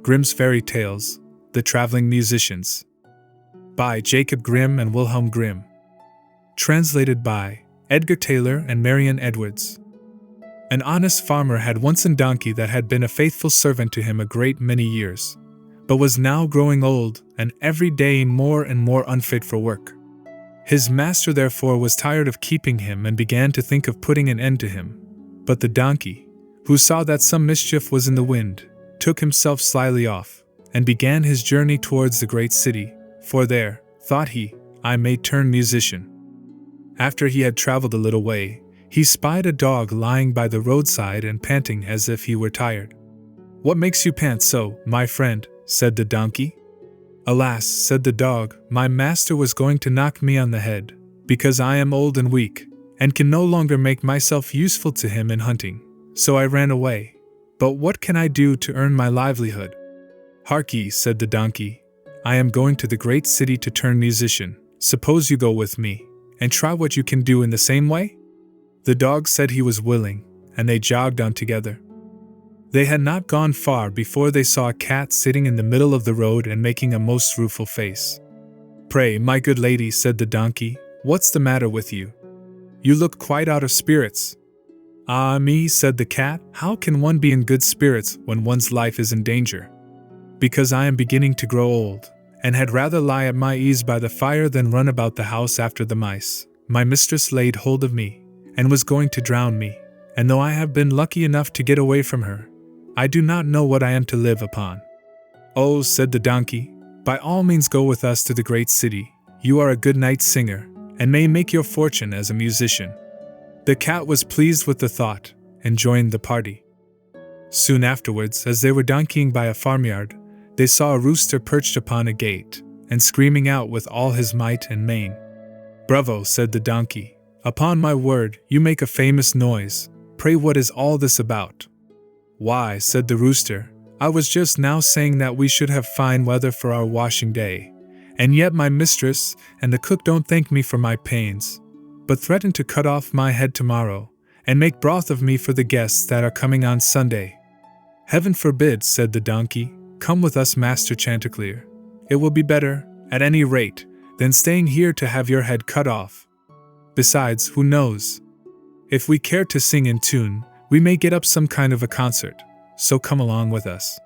Grimm's Fairy Tales, The Traveling Musicians. By Jacob Grimm and Wilhelm Grimm. Translated by Edgar Taylor and Marion Edwards. An honest farmer had once a donkey that had been a faithful servant to him a great many years, but was now growing old and every day more and more unfit for work. His master therefore was tired of keeping him and began to think of putting an end to him. But the donkey, who saw that some mischief was in the wind, took himself slyly off, and began his journey towards the great city, for there, thought he, I may turn musician. After he had traveled a little way, he spied a dog lying by the roadside and panting as if he were tired. "What makes you pant so, my friend?" said the donkey. "Alas," said the dog, "my master was going to knock me on the head, because I am old and weak, and can no longer make myself useful to him in hunting, so I ran away. But what can I do to earn my livelihood?" "Harkee," said the donkey, "I am going to the great city to turn musician. Suppose you go with me, and try what you can do in the same way?" The dog said he was willing, and they jogged on together. They had not gone far before they saw a cat sitting in the middle of the road and making a most rueful face. "Pray, my good lady," said the donkey, "what's the matter with you? You look quite out of spirits." "Ah me," said the cat, "how can one be in good spirits when one's life is in danger? Because I am beginning to grow old, and had rather lie at my ease by the fire than run about the house after the mice. My mistress laid hold of me, and was going to drown me, and though I have been lucky enough to get away from her, I do not know what I am to live upon." "Oh," said the donkey, "by all means go with us to the great city. You are a good night singer, and may make your fortune as a musician." The cat was pleased with the thought, and joined the party. Soon afterwards, as they were donkeying by a farmyard, they saw a rooster perched upon a gate, and screaming out with all his might and main. "Bravo," said the donkey, "upon my word, you make a famous noise. Pray, what is all this about?" "Why," said the rooster, "I was just now saying that we should have fine weather for our washing day, and yet my mistress and the cook don't thank me for my pains, but threaten to cut off my head tomorrow, and make broth of me for the guests that are coming on Sunday." "Heaven forbid," said the donkey. "Come with us, Master Chanticleer. It will be better, at any rate, than staying here to have your head cut off. Besides, who knows? If we care to sing in tune, we may get up some kind of a concert, so come along with us."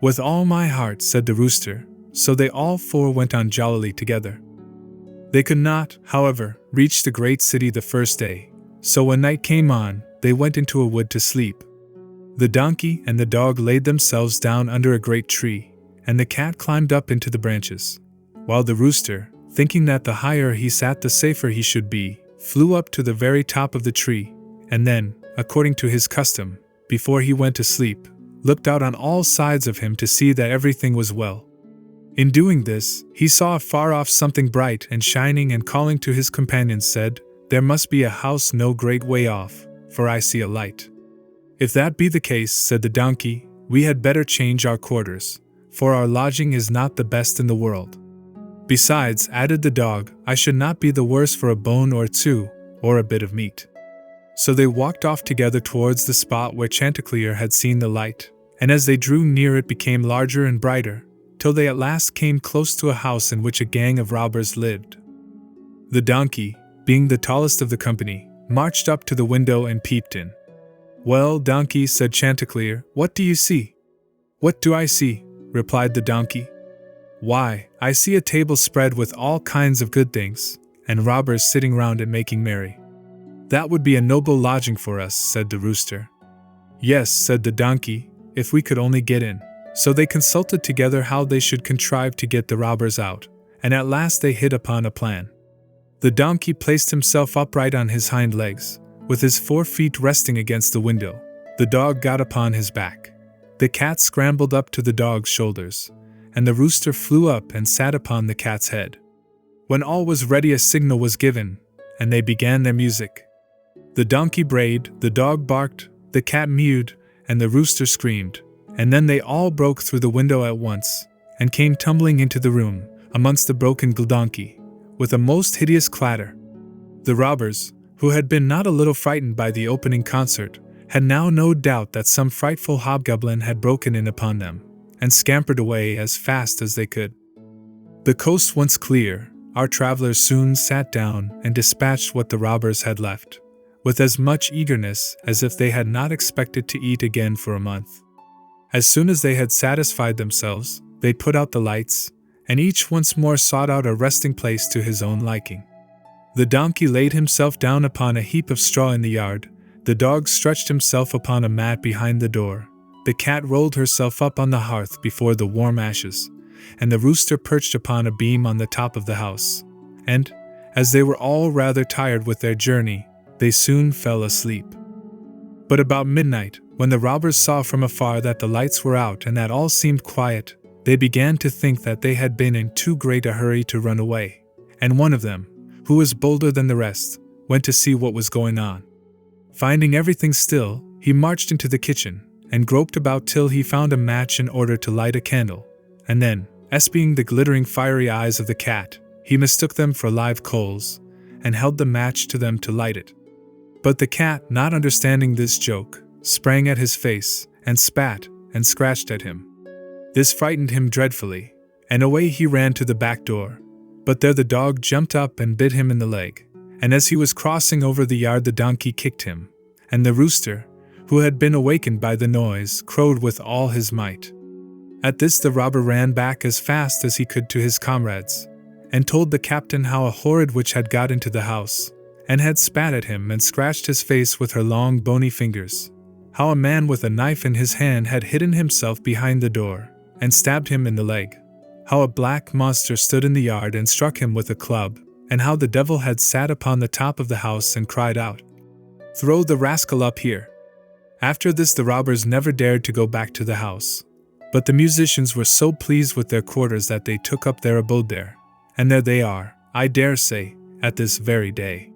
"With all my heart," said the rooster, so they all four went on jollily together. They could not, however, reach the great city the first day, so when night came on, they went into a wood to sleep. The donkey and the dog laid themselves down under a great tree, and the cat climbed up into the branches, while the rooster, thinking that the higher he sat the safer he should be, flew up to the very top of the tree, and then, according to his custom, before he went to sleep, looked out on all sides of him to see that everything was well. In doing this, he saw afar off something bright and shining, and calling to his companions said, "There must be a house no great way off, for I see a light." "If that be the case," said the donkey, "we had better change our quarters, for our lodging is not the best in the world. Besides," added the dog, "I should not be the worse for a bone or two, or a bit of meat." So they walked off together towards the spot where Chanticleer had seen the light, and as they drew near it became larger and brighter, till they at last came close to a house in which a gang of robbers lived. The donkey, being the tallest of the company, marched up to the window and peeped in. "Well, donkey," said Chanticleer, "what do you see?" "What do I see?" replied the donkey. "Why, I see a table spread with all kinds of good things, and robbers sitting round it making merry." "That would be a noble lodging for us," said the rooster. "Yes," said the donkey, "if we could only get in." So they consulted together how they should contrive to get the robbers out, and at last they hit upon a plan. The donkey placed himself upright on his hind legs, with his 4 feet resting against the window. The dog got upon his back. The cat scrambled up to the dog's shoulders, and the rooster flew up and sat upon the cat's head. When all was ready, a signal was given, and they began their music. The donkey brayed, the dog barked, the cat mewed, and the rooster screamed. And then they all broke through the window at once, and came tumbling into the room, amongst the broken donkey, with a most hideous clatter. The robbers, who had been not a little frightened by the opening concert, had now no doubt that some frightful hobgoblin had broken in upon them, and scampered away as fast as they could. The coast once clear, our travelers soon sat down and dispatched what the robbers had left, with as much eagerness as if they had not expected to eat again for a month. As soon as they had satisfied themselves, they put out the lights, and each once more sought out a resting place to his own liking. The donkey laid himself down upon a heap of straw in the yard, the dog stretched himself upon a mat behind the door, the cat rolled herself up on the hearth before the warm ashes, and the rooster perched upon a beam on the top of the house. And, as they were all rather tired with their journey, they soon fell asleep. But about midnight, when the robbers saw from afar that the lights were out and that all seemed quiet, they began to think that they had been in too great a hurry to run away, and one of them, who was bolder than the rest, went to see what was going on. Finding everything still, he marched into the kitchen, and groped about till he found a match in order to light a candle, and then, espying the glittering fiery eyes of the cat, he mistook them for live coals, and held the match to them to light it. But the cat, not understanding this joke, sprang at his face, and spat, and scratched at him. This frightened him dreadfully, and away he ran to the back door. But there the dog jumped up and bit him in the leg, and as he was crossing over the yard the donkey kicked him, and the rooster, who had been awakened by the noise, crowed with all his might. At this the robber ran back as fast as he could to his comrades, and told the captain how a horrid witch had got into the house, and had spat at him and scratched his face with her long bony fingers, how a man with a knife in his hand had hidden himself behind the door, and stabbed him in the leg, how a black monster stood in the yard and struck him with a club, and how the devil had sat upon the top of the house and cried out, "Throw the rascal up here!" After this the robbers never dared to go back to the house, but the musicians were so pleased with their quarters that they took up their abode there, and there they are, I dare say, at this very day.